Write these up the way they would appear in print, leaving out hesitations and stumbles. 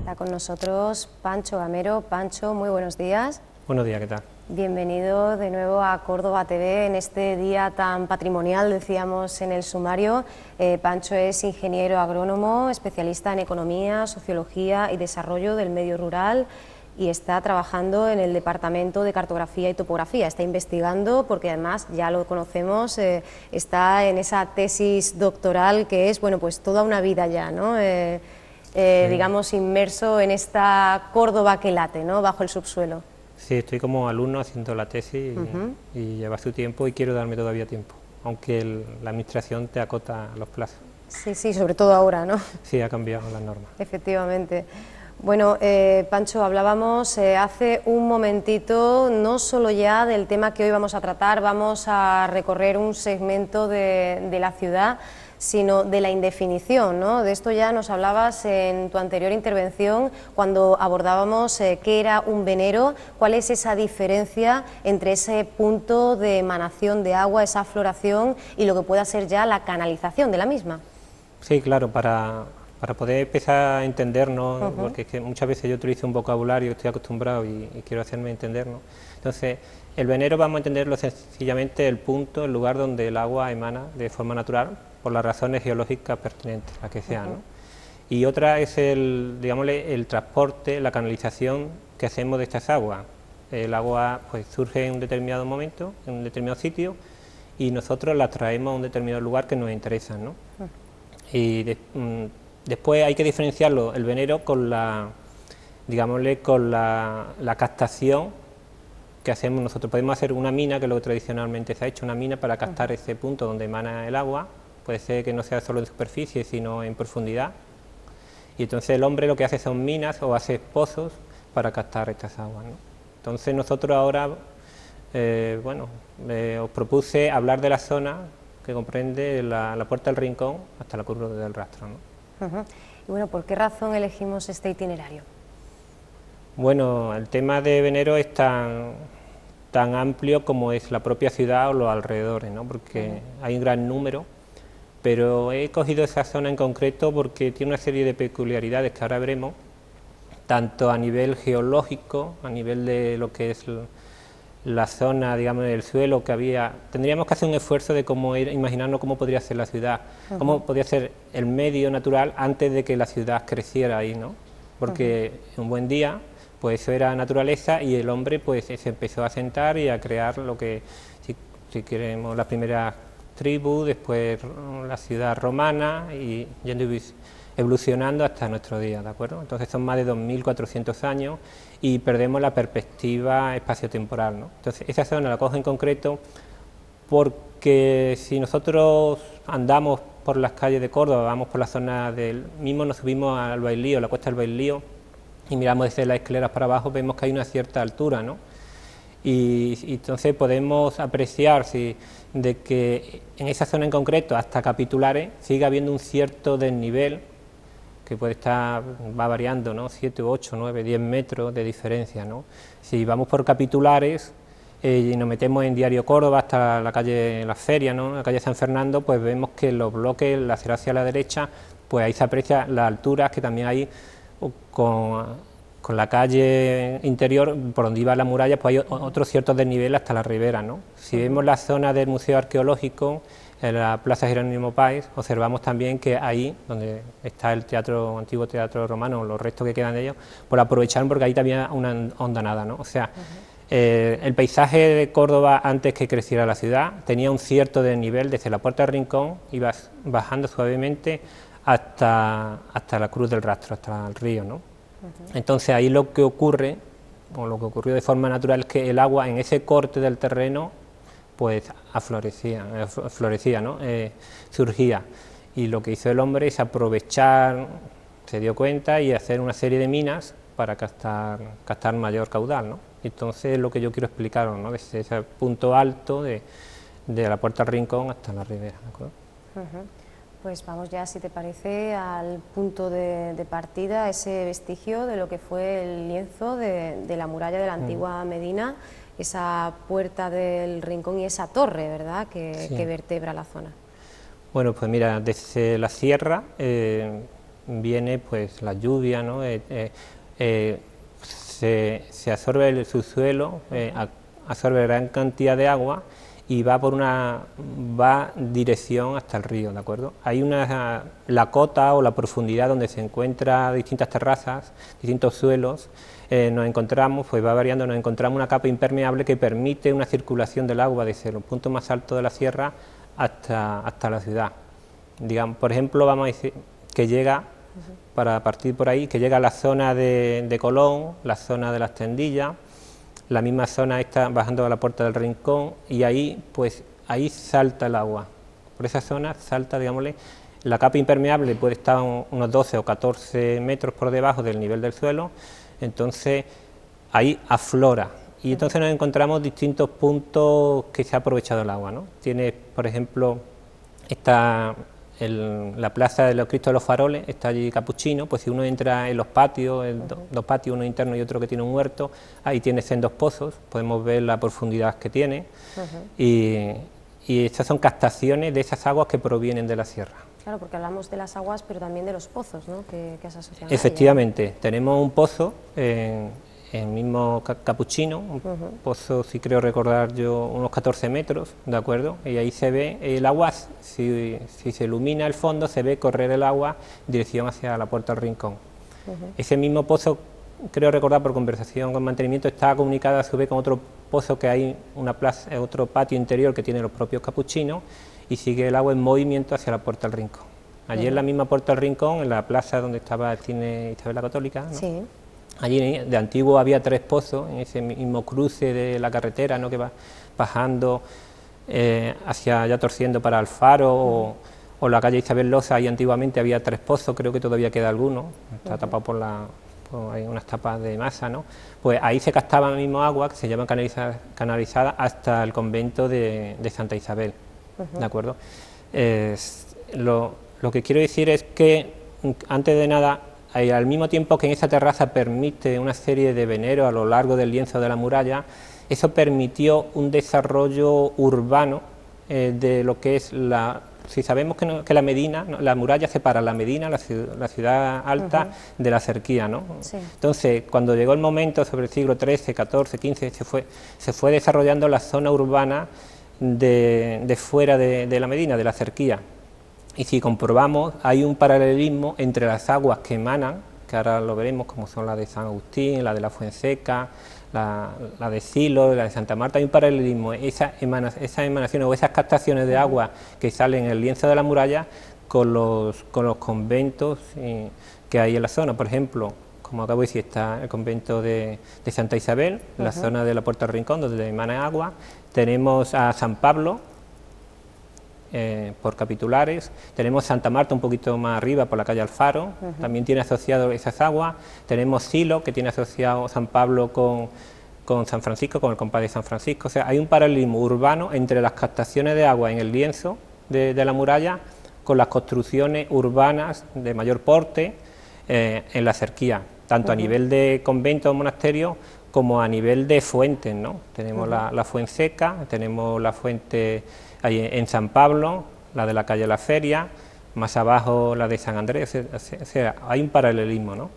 Está con nosotros Pancho Gamero. Pancho, muy buenos días. Buenos días, ¿qué tal? Bienvenido de nuevo a Córdoba TV en este día tan patrimonial, decíamos en el sumario. Pancho es ingeniero agrónomo, especialista en economía, sociología y desarrollo del medio rural y está trabajando en el Departamento de Cartografía y Topografía. Está investigando porque además, ya lo conocemos, está en esa tesis doctoral que es, bueno, pues toda una vida ya, ¿no? Sí. Digamos, inmerso en esta Córdoba que late, ¿no? Bajo el subsuelo. Sí, estoy como alumno haciendo la tesis y lleva su tiempo y quiero darme todavía tiempo, aunque la administración te acota los plazos. Sí, sí, sobre todo ahora, ¿no? Sí, ha cambiado las normas. Efectivamente. Bueno, Pancho, hablábamos hace un momentito no solo ya del tema que hoy vamos a tratar, vamos a recorrer un segmento de la ciudad, sino de la indefinición, ¿no? De esto ya nos hablabas en tu anterior intervención cuando abordábamos qué era un venero, cuál es esa diferencia entre ese punto de emanación de agua, esa floración y lo que pueda ser ya la canalización de la misma. Sí, claro, para poder empezar a entendernos, porque es que muchas veces yo utilizo un vocabulario, estoy acostumbrado y quiero hacerme entender, ¿no? Entonces, el venero vamos a entenderlo sencillamente el punto, el lugar donde el agua emana de forma natural, por las razones geológicas pertinentes, las que sean, ¿no? Y otra es el transporte, la canalización que hacemos de estas aguas. El agua pues surge en un determinado momento, en un determinado sitio, y nosotros la traemos a un determinado lugar que nos interesa, ¿no? Y después hay que diferenciarlo, el venero, con la captación que hacemos nosotros. Podemos hacer una mina, que es lo que tradicionalmente se ha hecho, una mina para captar ese punto donde emana el agua. Puede ser que no sea solo en superficie, sino en profundidad. Y entonces el hombre lo que hace son minas o hace pozos para captar estas aguas, ¿no? Entonces nosotros ahora, os propuse hablar de la zona que comprende la Puerta del Rincón hasta la Curva del Rastro, ¿no? Y bueno, ¿por qué razón elegimos este itinerario? Bueno, el tema de venero es tan amplio como es la propia ciudad o los alrededores, ¿no? Porque hay un gran número, pero he cogido esa zona en concreto porque tiene una serie de peculiaridades que ahora veremos, tanto a nivel geológico, a nivel de lo que es la zona, digamos, del suelo que había. Tendríamos que hacer un esfuerzo de imaginarnos cómo podría ser la ciudad, cómo podría ser el medio natural antes de que la ciudad creciera ahí, ¿no? Porque un buen día, pues eso era naturaleza y el hombre pues se empezó a asentar y a crear lo que, si queremos, las primeras tribus, después la ciudad romana y yendo evolucionando hasta nuestro día, ¿de acuerdo? Entonces son más de 2400 años y perdemos la perspectiva espaciotemporal, ¿no? Entonces esa zona la cojo en concreto porque si nosotros andamos por las calles de Córdoba, vamos por la zona del mismo, nos subimos al Bailío, la Cuesta del Bailío, y miramos desde las escaleras para abajo, vemos que hay una cierta altura, ¿no? Y entonces podemos apreciar de que en esa zona en concreto, hasta Capitulares, sigue habiendo un cierto desnivel que va variando, ¿no? 7, 8, 9, 10 metros de diferencia, ¿no? Si vamos por Capitulares y nos metemos en Diario Córdoba hasta la calle La Feria, ¿no? La calle San Fernando, pues vemos que los bloques, hacia la derecha, pues ahí se aprecia las alturas que también hay con la calle interior, por donde iba la muralla, pues hay otros ciertos desniveles hasta la ribera, ¿no? Si vemos la zona del Museo Arqueológico, en la Plaza Jerónimo Páez, observamos también que ahí, donde está el antiguo teatro romano, los restos que quedan de ellos, pues aprovecharon porque ahí también hay una hondanada, ¿no? O sea, el paisaje de Córdoba, antes que creciera la ciudad, tenía un cierto desnivel desde la Puerta del Rincón, iba bajando suavemente hasta la Cruz del Rastro, hasta el río, ¿no? Entonces ahí lo que ocurre, o lo que ocurrió de forma natural, es que el agua en ese corte del terreno pues florecía, ¿no? Surgía, y lo que hizo el hombre es aprovechar, se dio cuenta, y hacer una serie de minas para captar mayor caudal, ¿no? Entonces lo que yo quiero explicaros, ¿no? Desde ese punto alto de la Puerta del Rincón hasta la ribera, ¿de acuerdo? Pues vamos ya, si te parece, al punto de partida, ese vestigio de lo que fue el lienzo de la muralla de la antigua Medina, esa puerta del Rincón y esa torre, ¿verdad?, que vertebra la zona. Bueno, pues mira, desde la sierra viene pues la lluvia, ¿no? Se absorbe el subsuelo, absorbe gran cantidad de agua y va dirección hasta el río, ¿de acuerdo? Hay la cota o la profundidad donde se encuentran distintas terrazas, distintos suelos, nos encontramos, pues va variando, nos encontramos una capa impermeable que permite una circulación del agua desde el punto más alto de la sierra hasta la ciudad. Digamos, por ejemplo, vamos a decir que llega, para partir por ahí, que llega a la zona de Colón, la zona de las Tendillas, la misma zona está bajando a la Puerta del Rincón, y ahí, pues, ahí salta el agua. Por esa zona salta, digámosle, la capa impermeable puede estar unos 12 o 14 metros por debajo del nivel del suelo, entonces ahí aflora. Y entonces nos encontramos distintos puntos que se ha aprovechado el agua, ¿no? Tiene, por ejemplo, la plaza de los Cristos de los Faroles, está allí Capuchino, pues si uno entra en los patios, dos patios, uno interno y otro que tiene un huerto, ahí tiene sendos pozos, podemos ver la profundidad que tiene, y estas son captaciones de esas aguas que provienen de la sierra. Claro, porque hablamos de las aguas, pero también de los pozos, ¿no?, que se asocian. Efectivamente, tenemos un pozo el mismo Capuchino, un pozo, si creo recordar yo, unos 14 metros, ¿de acuerdo? Y ahí se ve el agua, si se ilumina el fondo, se ve correr el agua en dirección hacia la Puerta del Rincón. Ese mismo pozo, creo recordar por conversación con mantenimiento, está comunicado a su vez con otro pozo que hay, una plaza, otro patio interior que tiene los propios capuchinos, y sigue el agua en movimiento hacia la Puerta del Rincón. Allí en la misma Puerta del Rincón, en la plaza donde estaba el cine Isabel la Católica, ¿no? Sí. Allí de antiguo había 3 pozos, en ese mismo cruce de la carretera, ¿no?, que va bajando hacia, ya torciendo para Alfaro, o la calle Isabel Loza. Ahí antiguamente había 3 pozos, creo que todavía queda alguno, está tapado por hay unas tapas de masa, ¿no? Pues ahí se captaba el mismo agua, que se llama canalizada hasta el convento de Santa Isabel, ¿de acuerdo? Lo que quiero decir es que, antes de nada, al mismo tiempo que en esa terraza permite una serie de veneros a lo largo del lienzo de la muralla, eso permitió un desarrollo urbano de lo que es si sabemos que la Medina, ¿no?, la muralla separa la Medina, la ciudad alta, de la cerquía, ¿no? Sí. Entonces, cuando llegó el momento, sobre el siglo XIII, XIV, XV, se fue desarrollando la zona urbana de fuera de la Medina, de la cerquía. Y si comprobamos, hay un paralelismo entre las aguas que emanan, que ahora lo veremos, como son la de San Agustín, la de la Fuenseca, la de Silo, la de Santa Marta. Hay un paralelismo, esas emanaciones o esas captaciones de agua que salen en el lienzo de la muralla con los conventos que hay en la zona. Por ejemplo, como acabo de decir, está el convento de Santa Isabel, la zona de la Puerta del Rincón, donde emana agua. Tenemos a San Pablo, por capitulares, tenemos Santa Marta un poquito más arriba por la calle Alfaro, también tiene asociado esas aguas. Tenemos Silo, que tiene asociado San Pablo con San Francisco, con el compadre de San Francisco. O sea, hay un paralelismo urbano entre las captaciones de agua en el lienzo de la muralla con las construcciones urbanas de mayor porte en la cerquía, tanto a nivel de convento o monasterio como a nivel de fuentes, ¿no? Tenemos la Fuenseca, tenemos la fuente en San Pablo, la de la calle La Feria, más abajo la de San Andrés. O sea, hay un paralelismo, ¿no?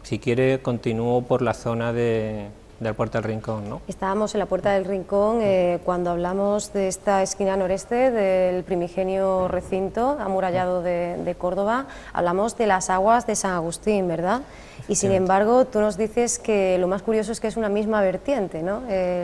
Si quiere, continúo por la zona de la Puerta del Rincón, ¿no? Estábamos en la Puerta del Rincón cuando hablamos de esta esquina noreste del primigenio recinto amurallado de Córdoba, hablamos de las aguas de San Agustín, ¿verdad? Y sin embargo, tú nos dices que lo más curioso es que es una misma vertiente, ¿no?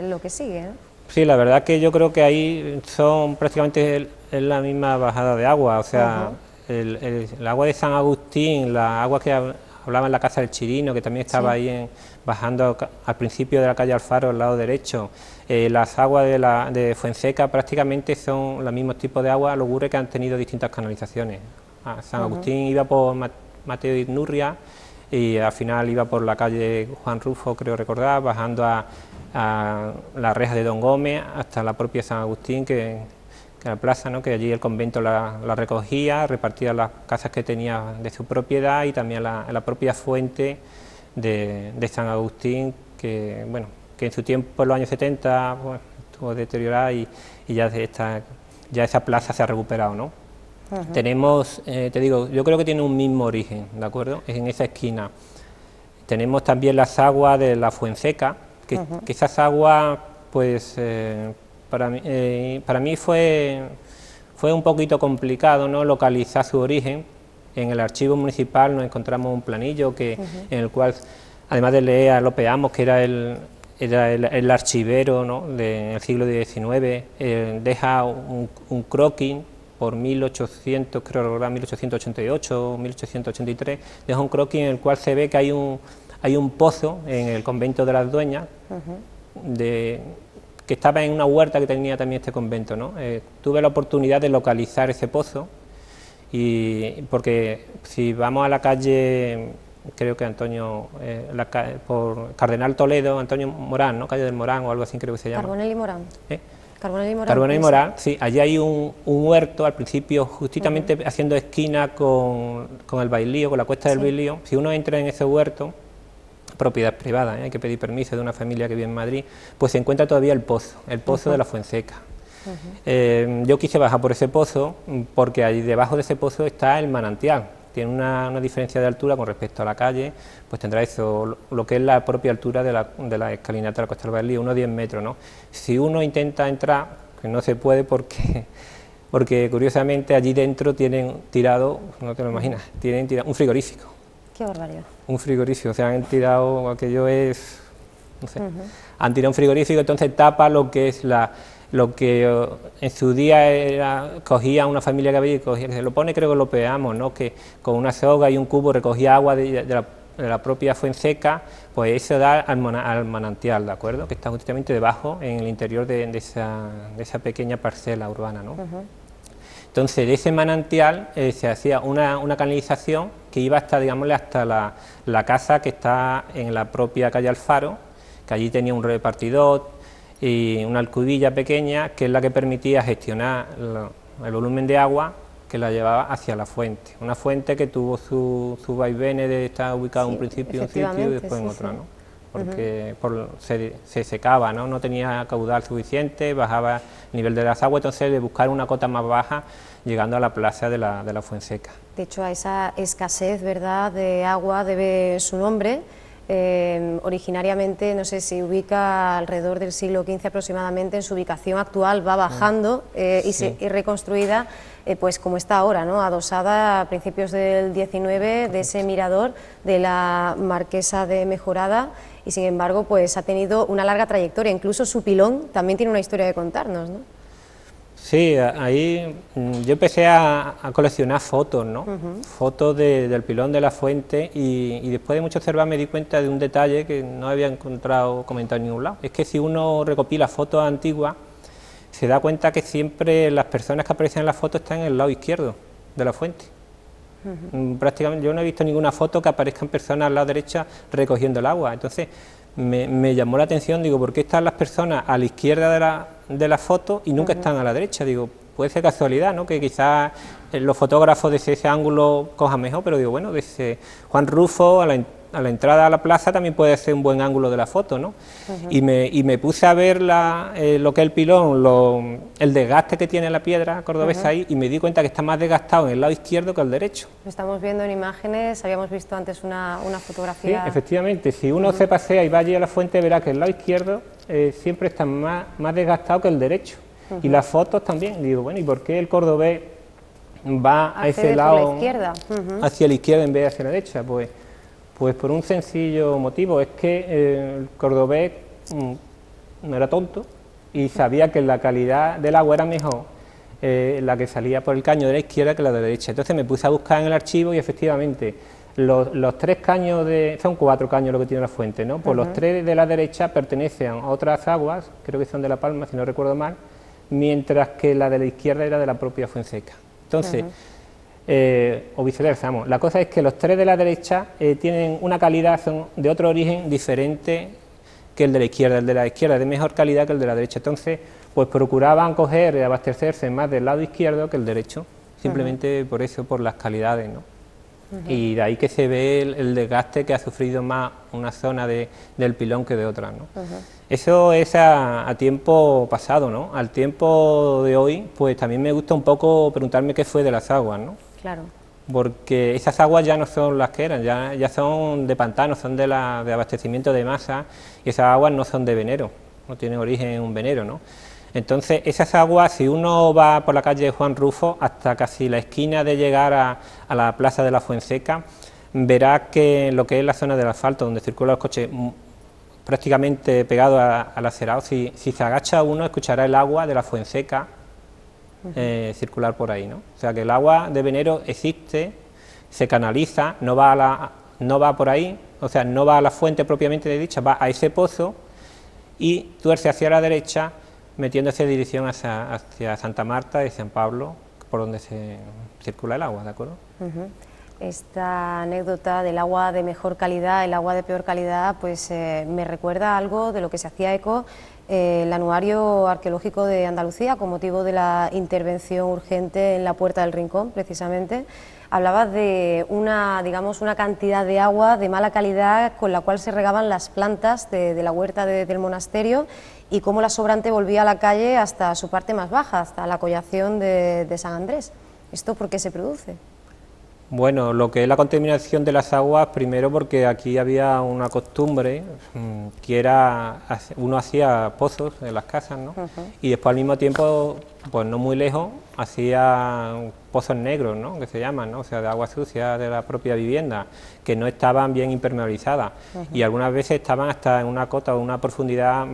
Lo que sigue, ¿no? Sí, la verdad que yo creo que ahí son prácticamente la misma bajada de agua, o sea, el agua de San Agustín, la agua que hablaba en la Casa del Chirino, que también estaba ahí bajando al principio de la calle Alfaro, al lado derecho. Las aguas de Fuenseca prácticamente son los mismos tipos de agua, lo que ocurre que han tenido distintas canalizaciones. San Agustín iba por Mateo y Nurria, y al final iba por la calle Juan Rufo, creo recordar, bajando a la reja de Don Gómez hasta la propia San Agustín, que la plaza, ¿no?, que allí el convento la recogía, repartía las casas que tenía de su propiedad, y también la propia fuente de San Agustín, que bueno, que en su tiempo, en los años 70, pues, estuvo deteriorada y ya, ya esa plaza se ha recuperado, ¿no? Tenemos, te digo, yo creo que tiene un mismo origen, ¿de acuerdo? Es en esa esquina. Tenemos también las aguas de la Fuenseca, que esas aguas, pues, para mí fue un poquito complicado, ¿no?, localizar su origen. En el archivo municipal nos encontramos un planillo en el cual, además de leer a López Amos, que era el archivero, ¿no?, del siglo XIX, deja un croquis por 1800, creo recordar, 1888, 1883, deja un croquis en el cual se ve que hay un pozo en el convento de las Dueñas, que estaba en una huerta que tenía también este convento, ¿no? Tuve la oportunidad de localizar ese pozo, porque si vamos a la calle, creo que Antonio, por Cardenal Toledo, Antonio Morán, ¿no?, calle del Morán o algo así creo que se llama. Carbonell y Morán. Carbonell y Morán. Carbonell y Morán, sí, allí hay un huerto al principio, justamente haciendo esquina con el Bailío, con la cuesta del Bailío. Si uno entra en ese huerto, propiedad privada, hay que pedir permiso de una familia que vive en Madrid, pues se encuentra todavía el pozo de la Fuenseca. Yo quise bajar por ese pozo porque ahí debajo de ese pozo está el manantial. Tiene una diferencia de altura con respecto a la calle, pues tendrá eso, lo que es la propia altura de la escalinata de la Costa del Bailío, unos 10 metros, ¿no? Si uno intenta entrar, que no se puede porque curiosamente allí dentro tienen tirado, no te lo imaginas, tienen tirado un frigorífico. ¡Qué barbaridad! Un frigorífico, o sea, han tirado, aquello es, no sé, han tirado un frigorífico, entonces tapa lo que es lo que en su día cogía una familia que había, se lo pone, creo que lo peamos, ¿no?, que con una soga y un cubo recogía agua de la propia Fuenseca, pues eso da al manantial, ¿de acuerdo?, que está justamente debajo, en el interior de esa pequeña parcela urbana, ¿no? Entonces, de ese manantial se hacía una canalización que iba hasta, digámosle, hasta la casa que está en la propia calle Alfaro, que allí tenía un repartidor y una alcubilla pequeña, que es la que permitía gestionar el volumen de agua que la llevaba hacia la fuente. Una fuente que tuvo su vaivenes de estar ubicada en un principio en un sitio y después en otro, ¿no? Porque se secaba, ¿no? No tenía caudal suficiente, bajaba el nivel de las aguas, entonces de buscar una cota más baja, llegando a la plaza de la Fuenseca. De hecho, a esa escasez, ¿verdad?, de agua debe su nombre. Originariamente, no sé, se ubica alrededor del siglo XV aproximadamente, en su ubicación actual va bajando y reconstruida pues como está ahora, ¿no?, adosada a principios del XIX de ese mirador de la Marquesa de Mejorada, y sin embargo pues ha tenido una larga trayectoria, incluso su pilón también tiene una historia que contarnos, ¿no? Sí, ahí yo empecé a coleccionar fotos, ¿no? Fotos del pilón de la fuente, y después de mucho observar me di cuenta de un detalle que no había encontrado comentado en ningún lado. Es que si uno recopila fotos antiguas, se da cuenta que siempre las personas que aparecen en la foto están en el lado izquierdo de la fuente. Prácticamente yo no he visto ninguna foto que aparezcan personas al lado derecha recogiendo el agua. Entonces me llamó la atención, digo, ¿por qué están las personas a la izquierda de la foto y nunca están a la derecha? Digo, puede ser casualidad, ¿no?, que quizás los fotógrafos desde ese ángulo cojan mejor, pero digo, bueno, desde Juan Rufo a la entrada a la plaza también puede ser un buen ángulo de la foto, ¿no? Y me puse a ver lo que es el pilón, el desgaste que tiene la piedra cordobesa ahí, y me di cuenta que está más desgastado en el lado izquierdo que el derecho. Lo estamos viendo en imágenes, habíamos visto antes una fotografía. Sí, efectivamente, si uno se pasea y va allí a la fuente, verá que el lado izquierdo siempre está más desgastado que el derecho. Y las fotos también, digo, bueno, ¿y por qué el cordobés va a ese lado, hacia la izquierda en vez de hacia la derecha? Pues por un sencillo motivo, es que el cordobés no era tonto y sabía que la calidad del agua era mejor la que salía por el caño de la izquierda que la de la derecha. Entonces me puse a buscar en el archivo y efectivamente los 3 caños son 4 caños lo que tiene la fuente, ¿no? Pues los 3 de la derecha pertenecen a otras aguas, creo que son de La Palma, si no recuerdo mal, mientras que la de la izquierda era de la propia Fuenseca. Entonces, o viceversa, vamos, la cosa es que los 3 de la derecha tienen una calidad, son de otro origen diferente que el de la izquierda. El de la izquierda es de mejor calidad que el de la derecha. Entonces, pues procuraban coger y abastecerse más del lado izquierdo que el derecho, simplemente por eso, por las calidades, ¿no? y de ahí que se ve el desgaste que ha sufrido más una zona del pilón que de otra, ¿no? Eso es a tiempo pasado, ¿no? Al tiempo de hoy, pues también me gusta un poco preguntarme qué fue de las aguas, ¿no? Claro. Porque esas aguas ya no son las que eran, ya son de pantano, son de abastecimiento de masa, y esas aguas no son de venero, no tienen origen en un venero, ¿no? Entonces, esas aguas, si uno va por la calle Juan Rufo, hasta casi la esquina de llegar a la plaza de la Fuenseca, verá que lo que es la zona del asfalto, donde circulan los coches prácticamente pegados al acerado, si se agacha uno, escuchará el agua de la Fuenseca circular por ahí, ¿no? O sea que el agua de venero existe, se canaliza, no va por ahí, o sea, no va a la fuente propiamente dicha, va a ese pozo y tuerce hacia la derecha, metiéndose en dirección hacia Santa Marta y San Pablo, por donde se circula el agua, ¿de acuerdo? Esta anécdota del agua de mejor calidad, el agua de peor calidad, pues me recuerda algo de lo que se hacía eco el Anuario Arqueológico de Andalucía, con motivo de la intervención urgente en la Puerta del Rincón, precisamente. Hablaba de digamos, una cantidad de agua de mala calidad con la cual se regaban las plantas de la huerta del monasterio, y cómo la sobrante volvía a la calle hasta su parte más baja, hasta la collación de San Andrés. ¿Esto por qué se produce? Bueno, lo que es la contaminación de las aguas, primero porque aquí había una costumbre que era, uno hacía pozos en las casas, ¿no? Y después al mismo tiempo, pues no muy lejos, hacía pozos negros, ¿no? Que se llaman, ¿no? O sea, de agua sucia de la propia vivienda, que no estaban bien impermeabilizadas, y algunas veces estaban hasta en una cota o una profundidad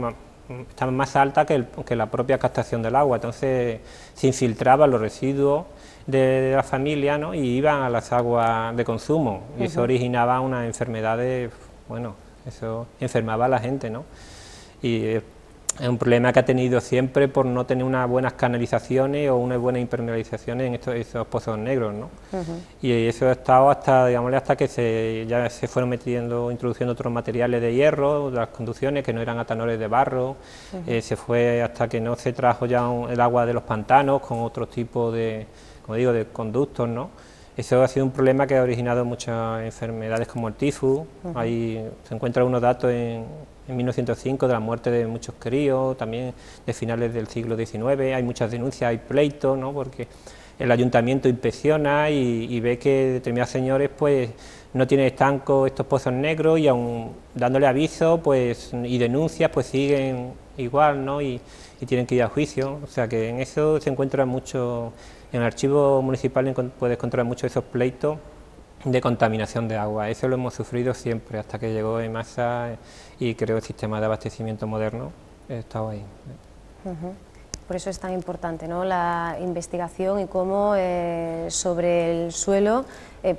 estaban más alta que la propia captación del agua, entonces se infiltraban los residuos de la familia, ¿no? Y iban a las aguas de consumo, y eso originaba unas enfermedades, bueno, eso enfermaba a la gente, ¿no? Y es un problema que ha tenido siempre por no tener unas buenas canalizaciones o unas buenas impermeabilizaciones en esos pozos negros, ¿no? Y eso ha estado hasta, digámosle, hasta que ya se fueron introduciendo otros materiales de hierro, las conducciones que no eran atanores de barro, se fue hasta que no se trajo ya el agua de los pantanos con otro tipo de, como digo, de conductos, ¿no? Eso ha sido un problema que ha originado muchas enfermedades como el tifus. Ahí se encuentran unos datos en 1905 de la muerte de muchos críos, también de finales del siglo XIX, hay muchas denuncias, hay pleitos, ¿no? Porque el ayuntamiento inspecciona y ve que determinados señores pues no tienen estancos estos pozos negros, y aun dándole aviso pues y denuncias pues siguen igual, ¿no? Y tienen que ir a juicio, o sea que en eso se encuentra mucho, en el archivo municipal puedes encontrar muchos de esos pleitos de contaminación de agua. Eso lo hemos sufrido siempre, hasta que llegó EMASA y creó el sistema de abastecimiento moderno, he estado ahí. Por eso es tan importante, ¿no?, la investigación, y cómo sobre el suelo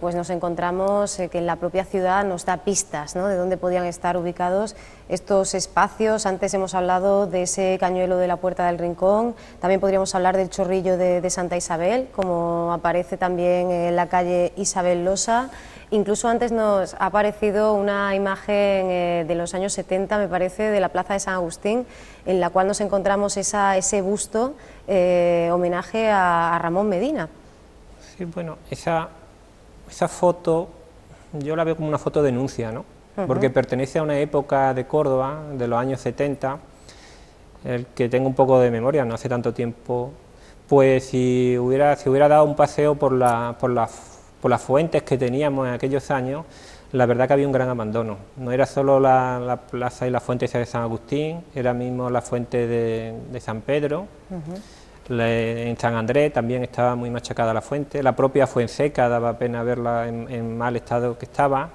pues nos encontramos que en la propia ciudad nos da pistas, ¿no?, de dónde podían estar ubicados estos espacios. Antes hemos hablado de ese cañuelo de la Puerta del Rincón, también podríamos hablar del chorrillo de Santa Isabel, como aparece también en la calle Isabel Losa. Incluso antes nos ha aparecido una imagen de los años 70, me parece, de la Plaza de San Agustín, en la cual nos encontramos ese busto, homenaje a Ramón Medina. Sí, bueno, esa foto yo la veo como una foto denuncia, ¿no? Porque pertenece a una época de Córdoba, de los años 70, el que tengo un poco de memoria, no hace tanto tiempo, pues si hubiera dado un paseo por las fuentes que teníamos en aquellos años, la verdad que había un gran abandono. No era solo la plaza y la fuente de San Agustín, era mismo la fuente de San Pedro, en San Andrés también estaba muy machacada la fuente, la propia Fuenseca daba pena verla en mal estado que estaba,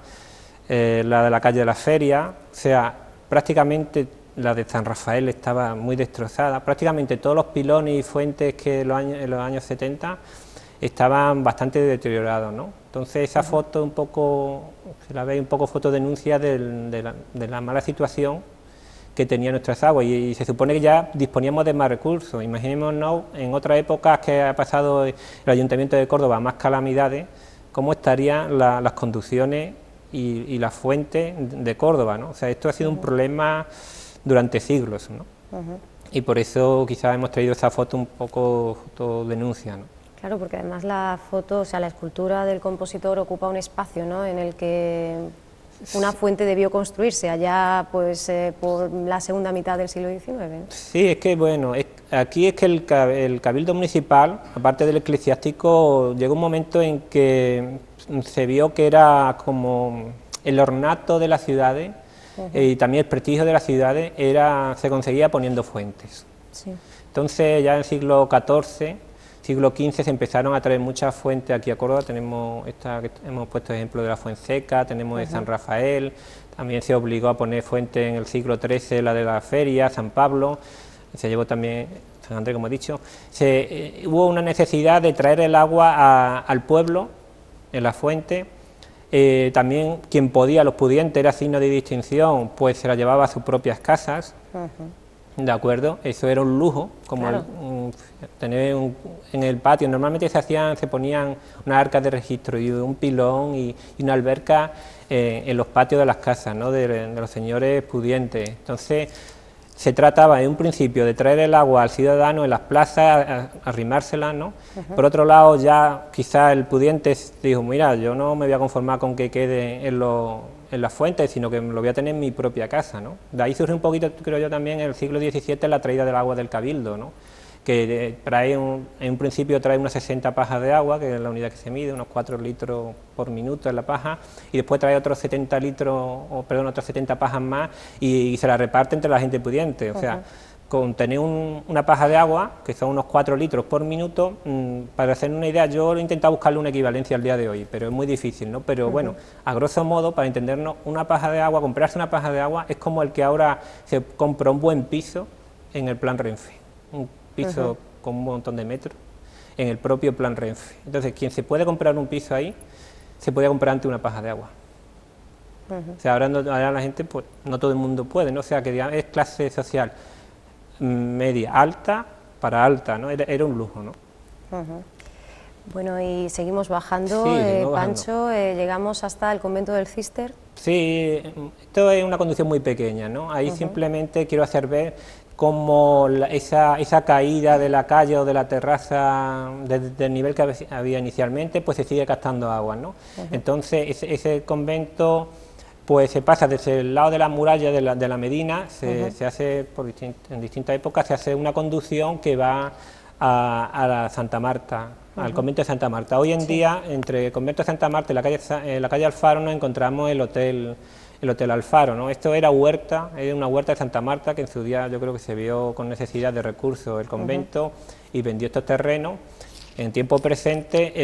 la de la calle de la Feria, o sea, prácticamente la de San Rafael estaba muy destrozada, prácticamente todos los pilones y fuentes que en los años 70 estaban bastante deteriorados, ¿no? Entonces esa foto un poco, se la ve un poco fotodenuncia de la mala situación que tenía nuestras aguas, y se supone que ya disponíamos de más recursos. Imaginémonos en otras épocas que ha pasado el Ayuntamiento de Córdoba más calamidades, cómo estarían las conducciones y las fuentes de Córdoba, ¿no? O sea, esto ha sido un problema durante siglos, ¿no? Y por eso quizás hemos traído esa foto un poco fotodenuncia, ¿no? Claro, porque además la foto, o sea, la escultura del compositor ocupa un espacio, ¿no?, en el que una fuente debió construirse allá, pues, por la segunda mitad del siglo XIX, ¿no? Sí, es que bueno, aquí es que el Cabildo Municipal, aparte del eclesiástico, llegó un momento en que se vio que era como el ornato de las ciudades y también el prestigio de las ciudades se conseguía poniendo fuentes. Sí. Entonces ya en el siglo XIV, siglo XV se empezaron a traer muchas fuentes aquí a Córdoba. Tenemos hemos puesto ejemplo de la Fuenseca, tenemos de San Rafael, también se obligó a poner fuentes en el siglo XIII, la de la Feria, San Pablo, se llevó también San Andrés, como he dicho. Hubo una necesidad de traer el agua al pueblo, en la fuente. También quien podía, los pudientes, era signo de distinción, pues se la llevaba a sus propias casas. ¿De acuerdo? Eso era un lujo, como claro, tener en el patio. Normalmente se ponían unas arcas de registro y un pilón y una alberca en los patios de las casas, ¿no?, de los señores pudientes. Entonces se trataba en un principio de traer el agua al ciudadano en las plazas, arrimársela, ¿no? Por otro lado, ya quizá el pudiente dijo, mira, yo no me voy a conformar con que quede en las fuentes, sino que lo voy a tener en mi propia casa, ¿no? De ahí surge un poquito, creo yo, también en el siglo XVII la traída del agua del Cabildo, ¿no?, que en un principio trae unas 60 pajas de agua, que es la unidad que se mide, unos 4 litros por minuto en la paja, y después trae otros 70 otras 70 pajas más y se la reparte entre la gente pudiente. O sea, con tener una paja de agua, que son unos 4 litros por minuto, para hacer una idea, yo he intentado buscarle una equivalencia al día de hoy, pero es muy difícil, ¿no? Pero bueno, a grosso modo, para entendernos, una paja de agua, comprarse una paja de agua, es como el que ahora se compra un buen piso en el plan Renfe, un piso con un montón de metros, en el propio plan Renfe. Entonces, quien se puede comprar un piso ahí, se puede comprar ante una paja de agua. O sea, ahora la gente, pues, no todo el mundo puede, ¿no? O sea, que digamos, es clase social media, alta, para alta, ¿no? Era un lujo, ¿no? Bueno, y seguimos bajando, sí, Pancho, llegamos hasta el convento del Císter. Sí, esto es una conducción muy pequeña, ¿no? Ahí simplemente quiero hacer ver cómo esa caída de la calle o de la terraza del nivel que había inicialmente, pues se sigue captando agua, ¿no? Entonces ese convento pues se pasa desde el lado de la muralla de la Medina, se hace en distintas épocas, se hace una conducción que va a la Santa Marta, al convento de Santa Marta. Hoy en día, entre el convento de Santa Marta y la calle Alfaro, nos encontramos el hotel Alfaro, ¿no? Esto era una huerta de Santa Marta, que en su día yo creo que se vio con necesidad de recursos el convento y vendió estos terrenos. En tiempo presente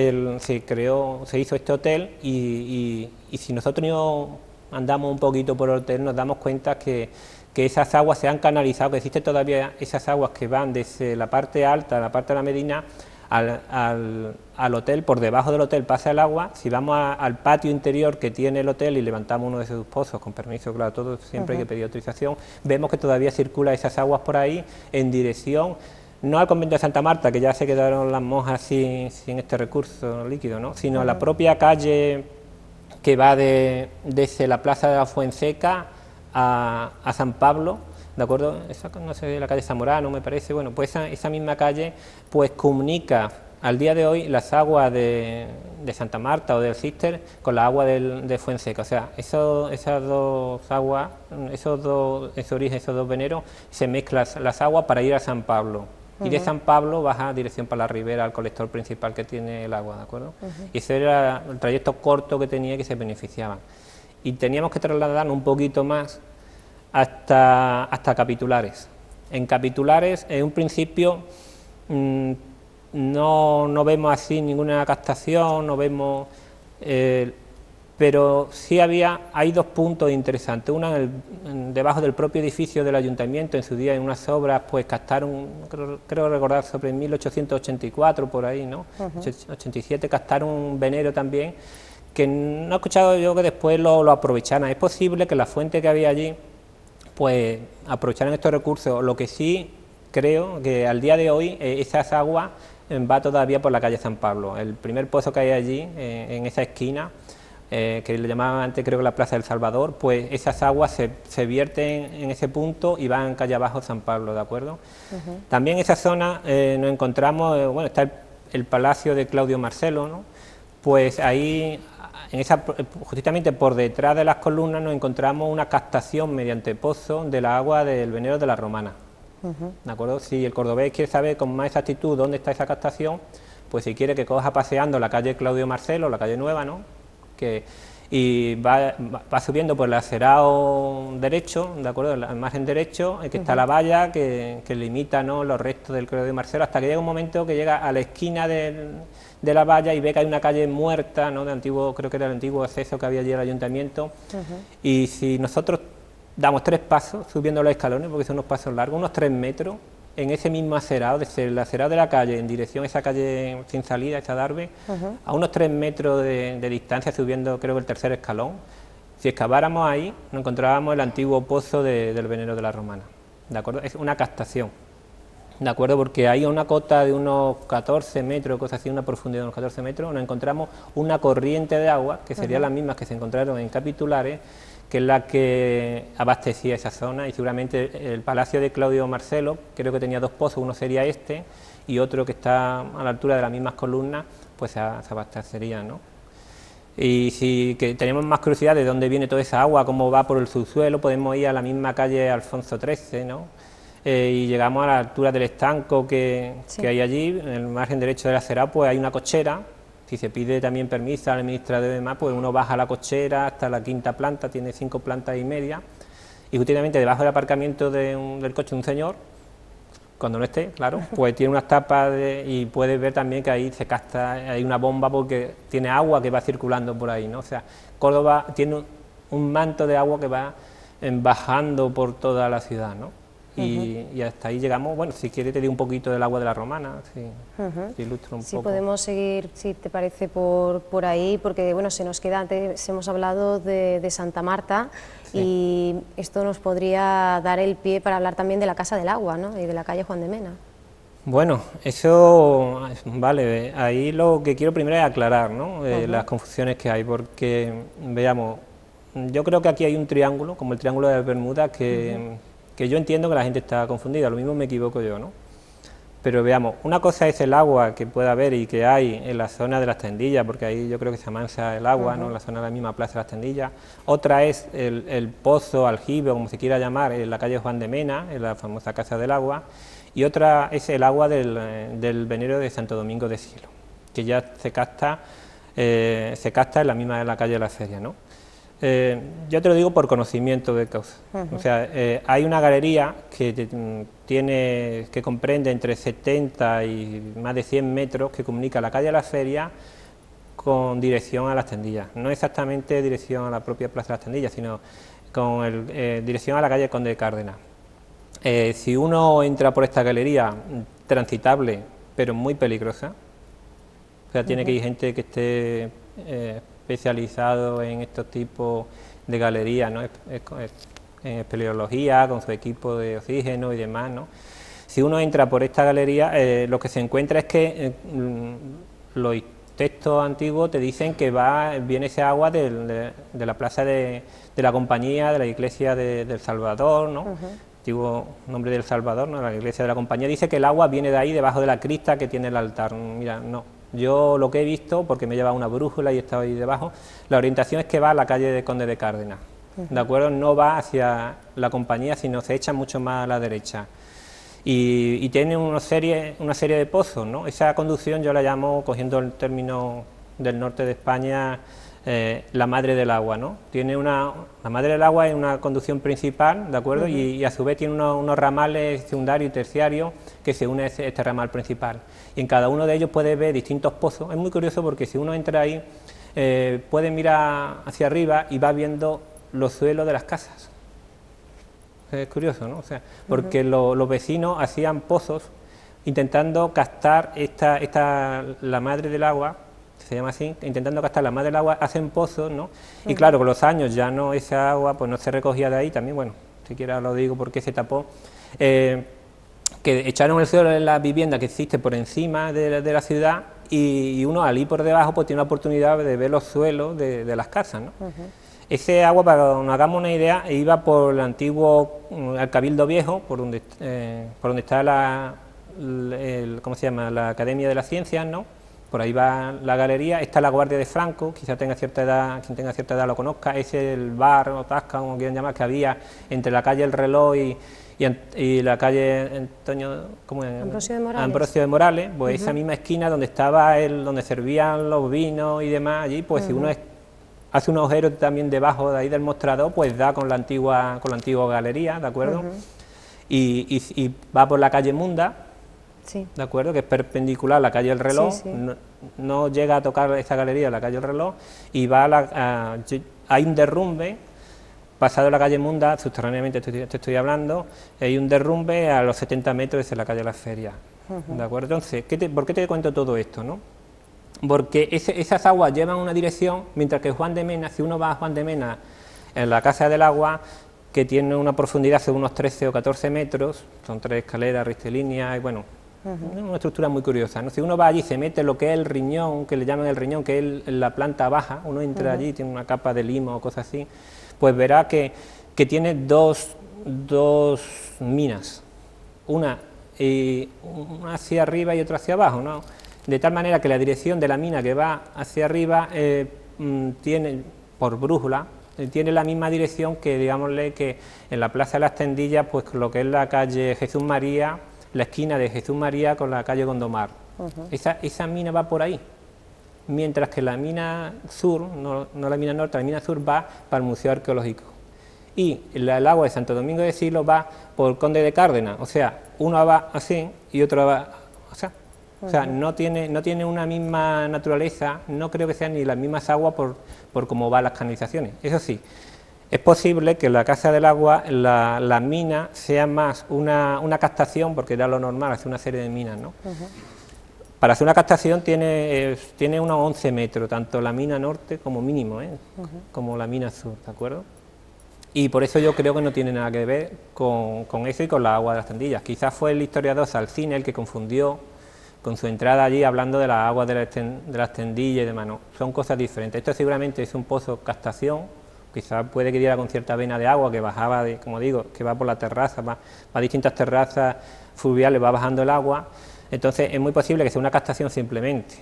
se hizo este hotel y si nosotros andamos un poquito por el hotel, nos damos cuenta que esas aguas se han canalizado, que existen todavía esas aguas que van desde la parte alta, la parte de la Medina, al hotel. Por debajo del hotel pasa el agua. Si vamos al patio interior que tiene el hotel y levantamos uno de sus pozos, con permiso, claro, todo siempre hay que pedir autorización, vemos que todavía circula esas aguas por ahí en dirección, no al convento de Santa Marta, que ya se quedaron las monjas sin este recurso líquido, ¿no?, sino a la propia calle que va desde la plaza de la Fuenseca a San Pablo, ¿de acuerdo? No sé, la calle Zamorano, me parece. Bueno, pues esa misma calle pues comunica al día de hoy las aguas de Santa Marta o del Císter con la agua de Fuenseca. O sea, esas dos aguas, esos dos veneros, se mezclan las aguas para ir a San Pablo. Y de San Pablo baja dirección para la ribera, al colector principal que tiene el agua, ¿de acuerdo? Y ese era el trayecto corto que tenía, que se beneficiaban. Y teníamos que trasladarnos un poquito más hasta Capitulares. En Capitulares, en un principio, no vemos así ninguna captación, no vemos... pero sí hay dos puntos interesantes. Una debajo del propio edificio del ayuntamiento, en su día en unas obras, pues captaron, creo recordar, sobre 1884, por ahí, ¿no? 87, captaron un venero también, que no he escuchado yo que después lo aprovecharan. Es posible que la fuente que había allí, pues aprovecharan estos recursos. Lo que sí creo que al día de hoy esas aguas va todavía por la calle San Pablo. El primer pozo que hay allí, en esa esquina, que le llamaban antes, creo que la Plaza del Salvador, pues esas aguas se vierten en ese punto y van calle abajo San Pablo, ¿de acuerdo? También en esa zona nos encontramos, bueno, está el palacio de Claudio Marcelo, ¿no? Pues ahí, justamente por detrás de las columnas, nos encontramos una captación mediante pozo del agua del Venero de la Romana. ¿De acuerdo? Si el cordobés quiere saber con más exactitud dónde está esa captación, pues si quiere que coja paseando la calle Claudio Marcelo, la calle Nueva, ¿no? Y va subiendo por el acerado derecho, ¿de acuerdo? El margen derecho, que está la valla que limita, ¿no?, los restos del Claudio Marcelo, hasta que llega un momento que llega a la esquina de la valla y ve que hay una calle muerta, ¿no?, creo que era el antiguo acceso que había allí al ayuntamiento. Y si nosotros damos 3 pasos subiendo los escalones, porque son unos pasos largos, unos 3 metros, en ese mismo acerado, desde el acerado de la calle en dirección a esa calle sin salida, esa Darbe, a unos 3 metros de distancia, subiendo creo que el 3er escalón, si excaváramos ahí, nos encontrábamos el antiguo pozo del Venero de la Romana, ¿de acuerdo? Es una captación, ¿de acuerdo? Porque ahí a una cota de unos 14 metros, cosas así, una profundidad de unos 14 metros, nos encontramos una corriente de agua, que serían las mismas que se encontraron en capitulares, que es la que abastecía esa zona, y seguramente el palacio de Claudio Marcelo, creo que tenía 2 pozos, uno sería este, y otro que está a la altura de las mismas columnas, pues se abastecería, ¿no? Y si que tenemos más curiosidad de dónde viene toda esa agua, cómo va por el subsuelo, podemos ir a la misma calle Alfonso XIII, ¿no? Y llegamos a la altura del estanco que hay allí, en el margen derecho de la acera, pues hay una cochera. Si se pide también permiso al administrador de demás, pues uno baja la cochera hasta la 5ª planta, tiene 5 plantas y media, y justamente debajo del aparcamiento del coche de un señor, cuando no esté, claro, pues tiene unas tapas y puedes ver también que ahí se capta, hay una bomba porque tiene agua que va circulando por ahí, ¿no? O sea, Córdoba tiene un manto de agua que va bajando por toda la ciudad, ¿no? Y hasta ahí llegamos. Bueno, si quieres te digo un poquito del agua de la Romana, si ilustro un poco. Sí, podemos seguir, si te parece, por ahí, porque bueno, se nos queda, antes hemos hablado de Santa Marta, y esto nos podría dar el pie para hablar también de la Casa del Agua, ¿no?, y de la calle Juan de Mena. Bueno, eso, vale, ahí lo que quiero primero es aclarar, ¿no?, las confusiones que hay, porque, veamos, yo creo que aquí hay un triángulo, como el triángulo de las Bermudas, que yo entiendo que la gente está confundida, lo mismo me equivoco yo, ¿no? Pero veamos, una cosa es el agua que puede haber y que hay en la zona de las Tendillas, porque ahí yo creo que se amansa el agua, ¿no?, en la zona de la misma plaza de las Tendillas. Otra es el pozo, aljibe, o como se quiera llamar, en la calle Juan de Mena, en la famosa Casa del Agua. Y otra es el agua del Venero de Santo Domingo de Cielo, que ya se capta en la misma de la calle de la Feria, ¿no? Yo te lo digo por conocimiento de causa. O sea, hay una galería que comprende entre 70 y más de 100 metros, que comunica la calle de la Feria con dirección a las Tendillas. No exactamente dirección a la propia Plaza de las Tendillas, sino con dirección a la calle Conde de Cárdenas. Si uno entra por esta galería, transitable, pero muy peligrosa, o sea, tiene que ir gente que esté especializado en estos tipos de galerías, ¿no?, en espeleología, con su equipo de oxígeno y demás, ¿no? Si uno entra por esta galería, lo que se encuentra es que los textos antiguos te dicen que viene ese agua de la plaza de la Compañía, de la iglesia del Salvador, ¿no? Antiguo nombre del Salvador, ¿no?, la iglesia de la Compañía, dice que el agua viene de ahí, debajo de la crista que tiene el altar. Mira, no. Yo lo que he visto, porque me he llevado una brújula y he estado ahí debajo, la orientación es que va a la calle de Conde de Cárdenas, ¿de acuerdo? No va hacia la Compañía, sino se echa mucho más a la derecha. Y tiene una serie de pozos, ¿no? Esa conducción yo la llamo, cogiendo el término del norte de España, la madre del agua, ¿no? La madre del agua es una conducción principal, ¿de acuerdo? Y a su vez tiene unos ramales secundarios y terciarios que se unen a este ramal principal. Y en cada uno de ellos puede ver distintos pozos. Es muy curioso porque si uno entra ahí, puede mirar hacia arriba y va viendo los suelos de las casas. Es curioso, ¿no? O sea, porque los vecinos hacían pozos intentando captar la madre del agua, se llama así, intentando captar la madre del agua, hacen pozos, ¿no? Y claro, con los años ya no, esa agua pues no se recogía de ahí, también, bueno, siquiera lo digo porque se tapó, que echaron el suelo en la vivienda que existe por encima de la ciudad, y uno al ir por debajo pues tiene la oportunidad de ver los suelos de las casas, ¿no? Ese agua, para que nos hagamos una idea, iba por el antiguo Cabildo Viejo, por donde está ¿cómo se llama?, la Academia de las Ciencias, ¿no? Por ahí va la galería, está la Guardia de Franco, quizá tenga cierta edad, quien tenga cierta edad lo conozca, es el bar o tasca, como quieran llamar, que había entre la calle El Reloj y la calle Antonio, ¿cómo es? Ambrosio de Morales. Ambrosio de Morales, pues esa misma esquina donde estaba donde servían los vinos y demás, allí, pues si uno hace un agujero también debajo de ahí del mostrador, pues da con la antigua galería, ¿de acuerdo? Y va por la calle Munda. Sí. ¿De acuerdo? Que es perpendicular a la calle El Reloj, sí. no llega a tocar esta galería de la calle El Reloj, y va hay un derrumbe, pasado la calle Munda, subterráneamente te estoy hablando, hay un derrumbe a los 70 metros desde la calle Las Ferias, ¿de acuerdo? Entonces, ¿por qué te cuento todo esto, no? Porque esas aguas llevan una dirección, mientras que Juan de Mena, si uno va a Juan de Mena, en la Casa del Agua, que tiene una profundidad de unos 13 o 14 metros, son 3 escaleras rectilíneas, y bueno, una estructura muy curiosa, ¿no? Si uno va allí, se mete lo que es el riñón, que le llaman el riñón, que es la planta baja, uno entra allí, tiene una capa de limo o cosas así, pues verá que tiene dos minas, una hacia arriba y otra hacia abajo, ¿no? De tal manera que la dirección de la mina que va hacia arriba tiene, por brújula, tiene la misma dirección que, digámosle, que en la Plaza de las Tendillas, pues lo que es la calle Jesús María, la esquina de Jesús María con la calle Gondomar. Esa mina va por ahí, mientras que la mina sur, no la mina norte, la mina sur va para el Museo Arqueológico. Y el agua de Santo Domingo de Silos va por Conde de Cárdenas, o sea, uno va así y otro va, o sea, no tiene una misma naturaleza, no creo que sean ni las mismas aguas por cómo van las canalizaciones. Eso sí, es posible que la Casa del Agua, la mina, sea más una captación, porque era lo normal, hacer una serie de minas, ¿no? Para hacer una captación tiene unos 11 metros, tanto la mina norte como mínimo, como la mina sur, ¿de acuerdo? Y por eso yo creo que no tiene nada que ver con eso y con la agua de las Tendillas. Quizás fue el historiador Salcine el que confundió con su entrada allí hablando de las aguas de las Tendillas y demás. No, son cosas diferentes. Esto seguramente es un pozo captación, quizás puede que diera con cierta vena de agua que bajaba, como digo, que va por la terraza, va a distintas terrazas fluviales, va bajando el agua. Entonces es muy posible que sea una captación simplemente,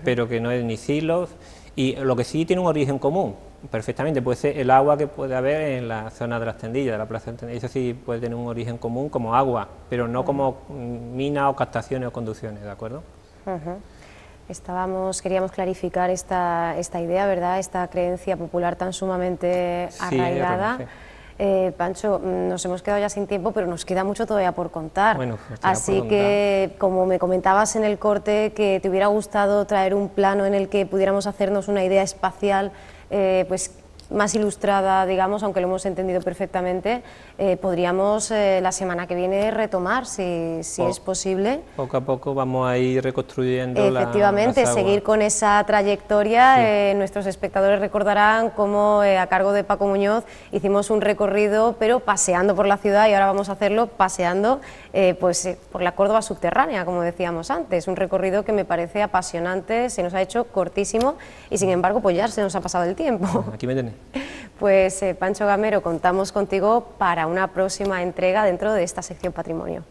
pero que no es ni silos, y lo que sí tiene un origen común, perfectamente, puede ser el agua que puede haber en la zona de las Tendillas, de la Plaza de Tendillas, eso sí puede tener un origen común como agua, pero no como minas o captaciones o conducciones, ¿de acuerdo? Queríamos clarificar esta idea, ¿verdad?, esta creencia popular tan sumamente arraigada. Pancho, nos hemos quedado ya sin tiempo, pero nos queda mucho todavía por contar. Bueno, así que, como me comentabas en el corte, que te hubiera gustado traer un plano en el que pudiéramos hacernos una idea espacial, pues más ilustrada, digamos, aunque lo hemos entendido perfectamente, podríamos la semana que viene retomar, si es posible. Poco a poco vamos a ir reconstruyendo. Efectivamente, seguir con esa trayectoria. Sí. Nuestros espectadores recordarán cómo a cargo de Paco Muñoz hicimos un recorrido, pero paseando por la ciudad, y ahora vamos a hacerlo paseando por la Córdoba subterránea, como decíamos antes. Un recorrido que me parece apasionante, se nos ha hecho cortísimo y sin embargo pues ya se nos ha pasado el tiempo. Aquí me tenéis. Pues Pancho Gamero, contamos contigo para una próxima entrega dentro de esta sección Patrimonio.